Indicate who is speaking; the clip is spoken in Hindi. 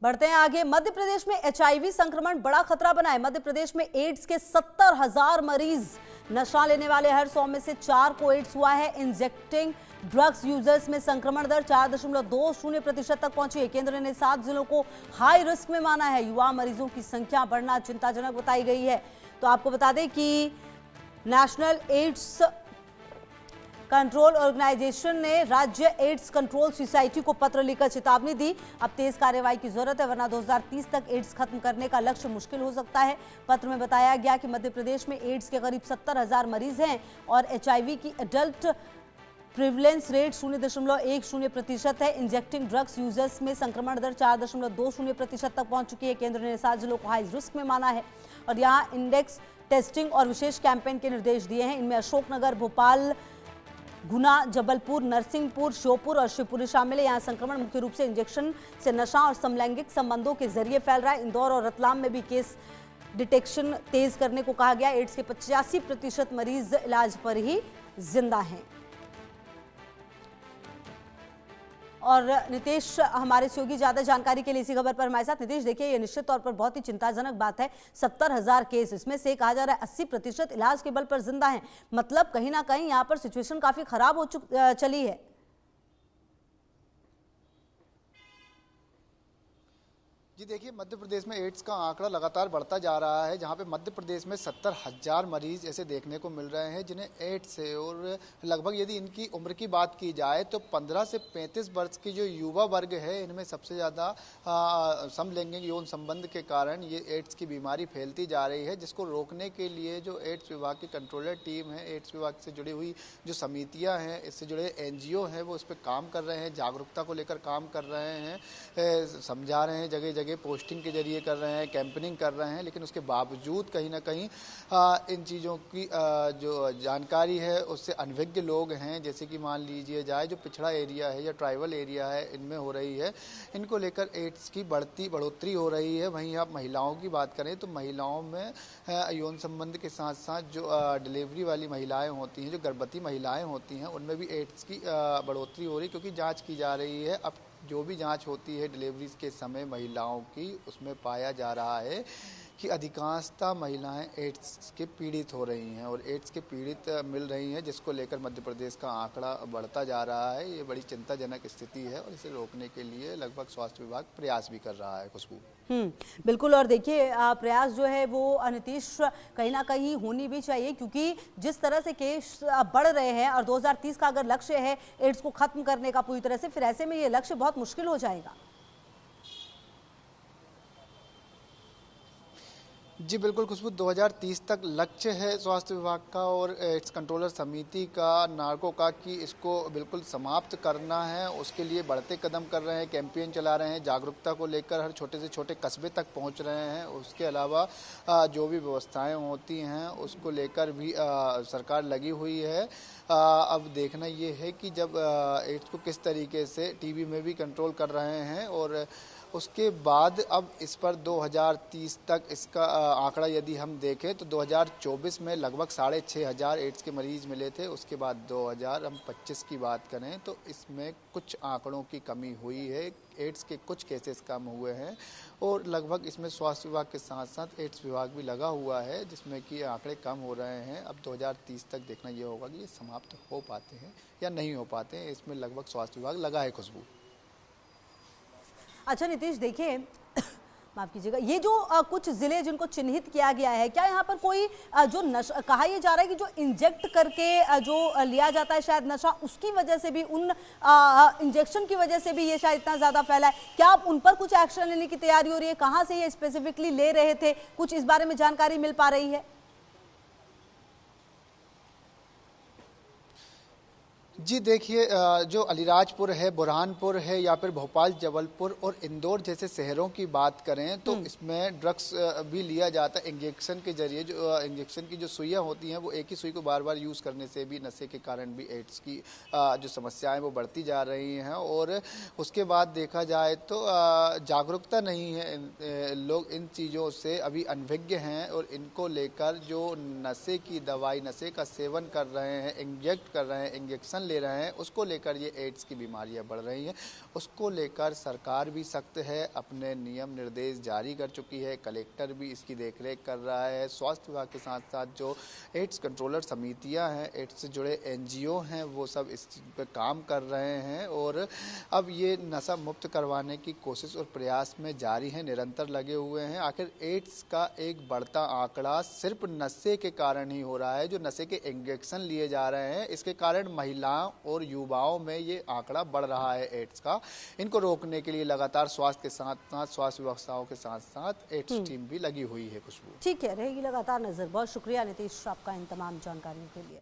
Speaker 1: बढ़ते हैं आगे। मध्य प्रदेश में एचआईवी संक्रमण बड़ा खतरा बना है। मध्य प्रदेश में एड्स के 70,000 मरीज। नशा लेने वाले हर 100 में से 4 को एड्स हुआ है। इंजेक्टिंग ड्रग्स यूजर्स में संक्रमण दर 4.20% तक पहुंची है। केंद्र ने 7 जिलों को हाई रिस्क में माना है। युवा मरीजों की संख्या बढ़ना चिंताजनक बताई गई है। तो आपको बता दें कि नेशनल एड्स कंट्रोल ऑर्गेनाइजेशन ने राज्य एड्स कंट्रोल सोसाइटी को पत्र लिखकर चेतावनी दी। अब तेज कार्रवाई की जरूरत है, वरना 2030 तक एड्स खत्म करने का लक्ष्य मुश्किल हो सकता है। पत्र में बताया गया कि मध्य प्रदेश में एड्स के करीब 70,000 मरीज हैं और एचआईवी की एडल्ट प्रिवलेंस रेट 0.10% है। इंजेक्टिंग ड्रग्स यूजर्स में संक्रमण दर 4.20% तक पहुंच चुकी है। केंद्र ने 7 जिलों को हाई रिस्क में माना है और यहाँ इंडेक्स टेस्टिंग और विशेष कैंपेन के निर्देश दिए हैं। इनमें अशोकनगर, भोपाल, गुना, जबलपुर, नरसिंहपुर, श्योपुर और शिवपुरी शामिल है। यहाँ संक्रमण मुख्य रूप से इंजेक्शन से नशा और समलैंगिक संबंधों के जरिए फैल रहा है। इंदौर और रतलाम में भी केस डिटेक्शन तेज करने को कहा गया। एड्स के 85% मरीज इलाज पर ही जिंदा हैं। और नितेश हमारे सहयोगी ज्यादा जानकारी के लिए इसी खबर पर हमारे साथ। नितेश, देखिए ये निश्चित तौर पर बहुत ही चिंताजनक बात है। 70,000 केस, इसमें से कहा जा रहा है 80% इलाज के बल पर जिंदा हैं। मतलब कहीं ना कहीं यहाँ पर सिचुएशन काफी खराब हो चली है।
Speaker 2: जी देखिए, मध्य प्रदेश में एड्स का आंकड़ा लगातार बढ़ता जा रहा है, जहां पे मध्य प्रदेश में 70,000 मरीज ऐसे देखने को मिल रहे हैं जिन्हें एड्स है। और लगभग यदि इनकी उम्र की बात की जाए तो 15 से 35 वर्ष की जो युवा वर्ग है, इनमें सबसे ज़्यादा समलैंगिक यौन संबंध के कारण ये एड्स की बीमारी फैलती जा रही है, जिसको रोकने के लिए जो एड्स विभाग की कंट्रोलर टीम है, एड्स विभाग से जुड़ी हुई जो समितियाँ हैं, इससे जुड़े NGO हैं, वो इस पर काम कर रहे हैं, जागरूकता को लेकर काम कर रहे हैं, समझा रहे हैं, जगह जगह पोस्टिंग के जरिए कर रहे हैं, कैंपेनिंग कर रहे हैं। लेकिन उसके बावजूद कहीं ना कहीं इन चीज़ों की जो जानकारी है उससे अनभिज्ञ लोग हैं, जैसे कि मान लीजिए जाए जो पिछड़ा एरिया है या ट्राइबल एरिया है, इनमें हो रही है। इनको लेकर एड्स की बढ़ोतरी हो रही है। वहीं आप महिलाओं की बात करें तो महिलाओं में यौन संबंध के साथ साथ जो डिलीवरी वाली महिलाएं होती हैं, जो गर्भवती महिलाएं होती हैं, उनमें भी एड्स की बढ़ोतरी हो रही, क्योंकि जाँच की जा रही है। अब जो भी जांच होती है डिलीवरी के समय महिलाओं की, उसमें पाया जा रहा है कि अधिकांशतः महिलाएं एड्स के पीड़ित हो रही हैं और एड्स के पीड़ित मिल रही हैं, जिसको लेकर मध्य प्रदेश का आंकड़ा बढ़ता जा रहा है। ये बड़ी चिंताजनक स्थिति है और इसे रोकने के लिए लगभग स्वास्थ्य विभाग प्रयास भी कर रहा है। खुशबू,
Speaker 1: बिल्कुल। और देखिए प्रयास जो है वो नीतीश कहीं ना कहीं होनी भी चाहिए, क्योंकि जिस तरह से केस बढ़ रहे हैं और 2030 का अगर लक्ष्य है एड्स को खत्म करने का पूरी तरह से, फिर ऐसे में ये लक्ष्य बहुत मुश्किल हो जाएगा।
Speaker 2: जी बिल्कुल खुशबू, 2030 तक लक्ष्य है स्वास्थ्य विभाग का और एड्स कंट्रोलर समिति का, नार्को का, कि इसको बिल्कुल समाप्त करना है। उसके लिए बढ़ते कदम कर रहे हैं, कैंपेन चला रहे हैं, जागरूकता को लेकर हर छोटे से छोटे कस्बे तक पहुंच रहे हैं। उसके अलावा जो भी व्यवस्थाएं होती हैं उसको लेकर भी सरकार लगी हुई है। अब देखना ये है कि जब एड्स को किस तरीके से टीबी में भी कंट्रोल कर रहे हैं और उसके बाद अब इस पर 2030 तक इसका आंकड़ा यदि हम देखें तो 2024 में लगभग 6,500 एड्स के मरीज मिले थे। उसके बाद 2025 की बात करें तो इसमें कुछ आंकड़ों की कमी हुई है, एड्स के कुछ केसेस कम हुए हैं और लगभग इसमें स्वास्थ्य विभाग के साथ साथ एड्स विभाग भी लगा हुआ है, जिसमें कि आंकड़े कम हो रहे हैं। अब 2030 तक देखना ये होगा कि ये समाप्त हो पाते हैं या नहीं हो पाते हैं। इसमें लगभग स्वास्थ्य विभाग लगा है। खुशबू,
Speaker 1: अच्छा नितीश, देखिए माफ कीजिएगा, ये जो कुछ जिले जिनको चिन्हित किया गया है, क्या यहाँ पर कोई जो कहा यह जा रहा है कि जो इंजेक्ट करके जो लिया जाता है शायद नशा, उसकी वजह से भी, उन इंजेक्शन की वजह से भी ये शायद इतना ज़्यादा फैला है? क्या अब उन पर कुछ एक्शन लेने की तैयारी हो रही है? कहाँ से ये स्पेसिफिकली ले रहे थे? कुछ इस बारे में जानकारी मिल पा रही है?
Speaker 2: जी देखिए, जो अलीराजपुर है, बुरहानपुर है या फिर भोपाल, जबलपुर और इंदौर जैसे शहरों की बात करें तो इसमें ड्रग्स भी लिया जाता है इंजेक्शन के जरिए। जो इंजेक्शन की जो सुइयाँ होती हैं वो एक ही सुई को बार बार यूज़ करने से भी नशे के कारण भी एड्स की जो समस्याएं वो बढ़ती जा रही हैं। और उसके बाद देखा जाए तो जागरूकता नहीं है, लोग इन चीज़ों से अभी अनभिज्ञ हैं और इनको लेकर जो नशे की दवाई, नशे का सेवन कर रहे हैं, इंजेक्ट कर रहे हैं, इंजेक्शन ले रहे हैं उसको लेकर ये एड्स की बीमारियां बढ़ रही हैं। उसको लेकर सरकार भी सख्त है, अपने नियम निर्देश जारी कर चुकी है, कलेक्टर भी इसकी देखरेख कर रहा है। स्वास्थ्य विभाग के साथ साथ जो एड्स कंट्रोलर समितियां हैं, एड्स से जुड़े एनजीओ हैं, वो सब इस पर काम कर रहे हैं और अब ये नशा मुक्त करवाने की कोशिश और प्रयास में जारी है, निरंतर लगे हुए हैं। आखिर एड्स का एक बढ़ता आंकड़ा सिर्फ नशे के कारण ही हो रहा है, जो नशे के इंजेक्शन लिए जा रहे हैं, इसके कारण महिलाओं और युवाओं में ये आंकड़ा बढ़ रहा है एड्स का। इनको रोकने के लिए लगातार स्वास्थ्य के साथ साथ स्वास्थ्य व्यवस्थाओं के साथ साथ एड्स टीम भी लगी हुई है। खुशबू,
Speaker 1: ठीक है, रहेगी लगातार नजर। बहुत शुक्रिया नीतीश आपका इन तमाम जानकारियों के लिए।